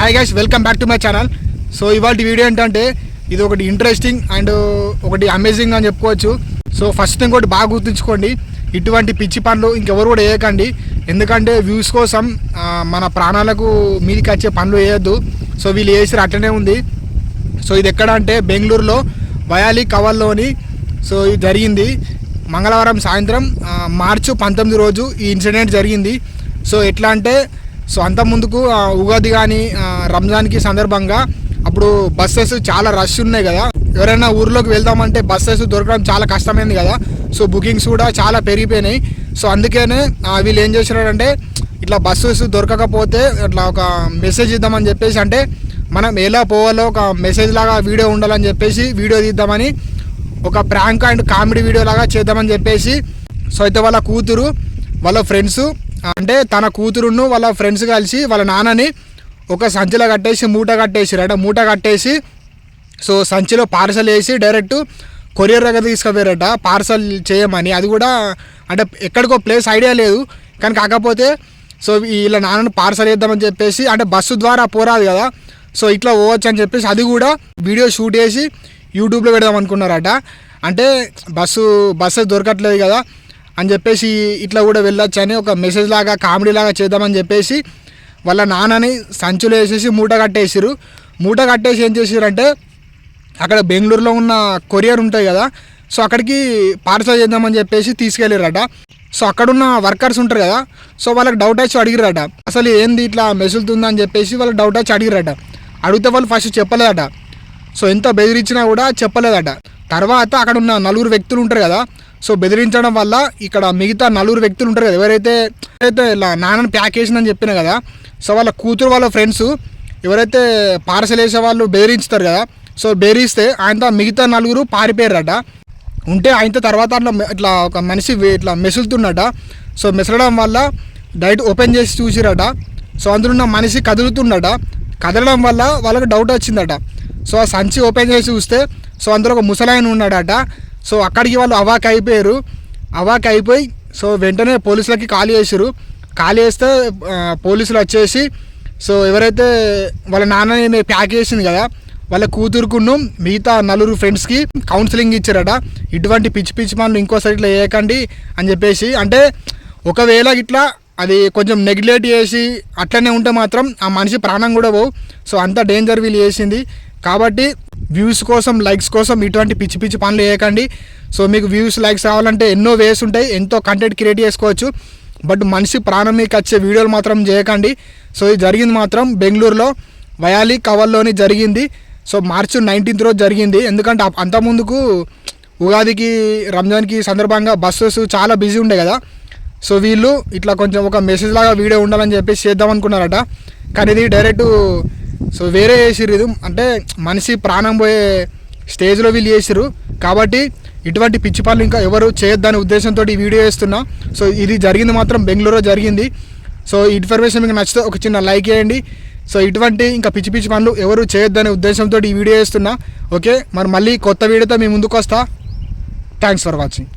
Hi guys, welcome back to my channel. So ఇవాళ video ఏంటంటే ఇది ఒకటి ఇంట్రెస్టింగ్ అండ్ ఒకటి అమేజింగ్ అని చెప్పుకోవచ్చు. సో ఫస్ట్ థింగ్ ఒకటి బాగా గుర్తుంచుకోండి, ఇటువంటి పిచ్చి పనులు ఇంకెవరు కూడా వేయకండి. ఎందుకంటే వ్యూస్ కోసం మన ప్రాణాలకు మీదికి వచ్చే పనులు వేయొద్దు. సో వీళ్ళు వేసి అట్లనే ఉంది. సో ఇది ఎక్కడ అంటే బెంగళూరులో వయాలి కవల్లోని సో ఇది జరిగింది. మంగళవారం సాయంత్రం మార్చి 19 రోజు ఈ ఇన్సిడెంట్ జరిగింది. సో ఎట్లా అంటే సో అంత ముందుకు ఉగాది కానీ రంజాన్కి సందర్భంగా అప్పుడు బస్సెస్ చాలా రష్ ఉన్నాయి కదా. ఎవరైనా ఊర్లోకి వెళ్దామంటే బస్సెస్ దొరకడం చాలా కష్టమైంది కదా. సో బుకింగ్స్ కూడా చాలా పెరిగిపోయినాయి. సో అందుకనే వీళ్ళు ఏం చేసినారంటే ఇట్లా బస్సెస్ దొరకకపోతే ఇట్లా ఒక మెసేజ్ ఇద్దామని చెప్పేసి, అంటే మనం ఎలా పోవాలో ఒక మెసేజ్ లాగా వీడియో ఉండాలని చెప్పేసి వీడియో తీద్దామని ఒక ప్రాంక్ అండ్ కామెడీ వీడియో లాగా చేద్దామని చెప్పేసి సో అయితే వాళ్ళ కూతురు వాళ్ళ ఫ్రెండ్స్, అంటే తన కూతురును వాళ్ళ ఫ్రెండ్స్ కలిసి వాళ్ళ నాన్నని ఒక సంచిలో కట్టేసి మూట కట్టేసి సో సంచిలో పార్సల్ వేసి డైరెక్ట్ కొరియర్ దగ్గర తీసుకుపోయారట పార్సల్ చేయమని. అది కూడా అంటే ఎక్కడికో ప్లేస్ ఐడియా లేదు, కానీ కాకపోతే సో వీళ్ళ నాన్నను పార్సల్ వేద్దామని చెప్పేసి, అంటే బస్సు ద్వారా పోరాదు కదా, సో ఇట్లా పోవచ్చు అని చెప్పేసి అది కూడా వీడియో షూట్ చేసి యూట్యూబ్లో పెడదాం అనుకున్నారట. అంటే బస్సు దొరకట్లేదు కదా అని చెప్పేసి ఇట్లా కూడా వెళ్ళొచ్చు అని ఒక మెసేజ్ లాగా కామెడీ లాగా చేద్దామని చెప్పేసి వాళ్ళ నాన్నని సంచులు వేసేసి మూట కట్టేసి ఏం చేసారంటే అక్కడ బెంగళూరులో ఉన్న కొరియర్ ఉంటాయి కదా, సో అక్కడికి పార్సల్ చేద్దామని చెప్పేసి తీసుకెళ్ళారట. సో అక్కడున్న వర్కర్స్ ఉంటారు కదా, సో వాళ్ళకి డౌట్ వచ్చి అడిగిరట, అసలు ఏంది ఇట్లా మెసులుతుందా అని చెప్పేసి వాళ్ళకి డౌట్ వచ్చి అడిగిరట. అడిగితే వాళ్ళు ఫస్ట్ చెప్పలేదట. సో ఎంత బెదిరించినా కూడా చెప్పలేదట. తర్వాత అక్కడ ఉన్న 4 వ్యక్తులు ఉంటారు కదా, సో బెదిరించడం వల్ల ఇక్కడ మిగతా 4 వ్యక్తులు ఉంటారు కదా, ఎవరైతే ఇలా నాన్నని ప్యాక్ చేసిందని చెప్పిన కదా, సో వాళ్ళ కూతురు వాళ్ళ ఫ్రెండ్స్ ఎవరైతే పార్సల్ వేసే వాళ్ళు బెదిరించుతారు కదా, సో బెదిరిస్తే ఆయనతో మిగతా 4 పారిపోయారట. ఉంటే ఆయనతో తర్వాత అట్లా ఇట్లా ఒక మనిషి ఇట్లా మెసులుతున్నట. సో మెసలడం వల్ల డైరెక్ట్ ఓపెన్ చేసి చూసిరట. సో అందులో ఉన్న మనిషి కదలడం వల్ల వాళ్ళకి డౌట్ వచ్చిందట. సో ఆ సంచి ఓపెన్ చేసి చూస్తే సో అందులో ఒక ముసలాయన ఉన్నాడట. సో అక్కడికి వాళ్ళు అవాక్ అయిపోయి సో వెంటనే పోలీసులకి కాల్ చేస్తే పోలీసులు వచ్చేసి సో ఎవరైతే వాళ్ళ నాన్నని ప్యాక్ చేసింది కదా వాళ్ళ కూతురుకును మిగతా 4 ఫ్రెండ్స్కి కౌన్సిలింగ్ ఇచ్చారట. ఇటువంటి పిచ్చి పనులు ఇంకోసారి ఇట్లా వేయకండి అని చెప్పేసి, అంటే ఒకవేళ ఇట్లా అది కొంచెం నెగ్లెక్ట్ చేసి అట్లనే ఉంటే మాత్రం ఆ మనిషి ప్రాణం కూడా పోవు. సో అంత డేంజర్ వీళ్ళు చేసింది. కాబట్టి వ్యూస్ కోసం లైక్స్ కోసం ఇటువంటి పిచ్చి పనులు వేయకండి. సో మీకు వ్యూస్ లైక్స్ కావాలంటే ఎన్నో వేస్ ఉంటాయి, ఎంతో కంటెంట్ క్రియేట్ చేసుకోవచ్చు. బట్ మనిషి ప్రాణం మీకు వచ్చే వీడియోలు మాత్రం చేయకండి. సో ఇది జరిగింది మాత్రం బెంగళూరులో వయాలి కవల్లోని జరిగింది. సో మార్చి 19 రోజు జరిగింది. ఎందుకంటే అంతకుముందుకు ఉగాదికి రంజాన్కి సందర్భంగా బస్సెస్ చాలా బిజీ ఉండే కదా, సో వీళ్ళు ఇట్లా కొంచెం ఒక మెసేజ్ లాగా వీడియో ఉండాలని చెప్పేసి చేద్దాం అనుకున్నారట. కానీ ఇది డైరెక్ట్ సో వేరే చేసిర్రు. ఇది అంటే మనిషి ప్రాణం పోయే స్టేజ్లో వీళ్ళు చేసిర్రు. కాబట్టి ఇటువంటి పిచ్చి పనులు ఇంకా ఎవరు చేయొద్దనే ఉద్దేశంతో ఈ వీడియో చేస్తున్నా. సో ఇది జరిగింది మాత్రం బెంగళూరులో జరిగింది. సో ఈ ఇన్ఫర్మేషన్ మీకు నచ్చితే ఒక చిన్న లైక్ చేయండి. సో ఇటువంటి ఇంకా పిచ్చి పనులు ఎవరు చేయొద్దనే ఉద్దేశంతో ఈ వీడియో చేస్తున్నా. ఓకే, మరి మళ్ళీ కొత్త వీడియోతో మీ ముందుకు వస్తా. Thanks for watching.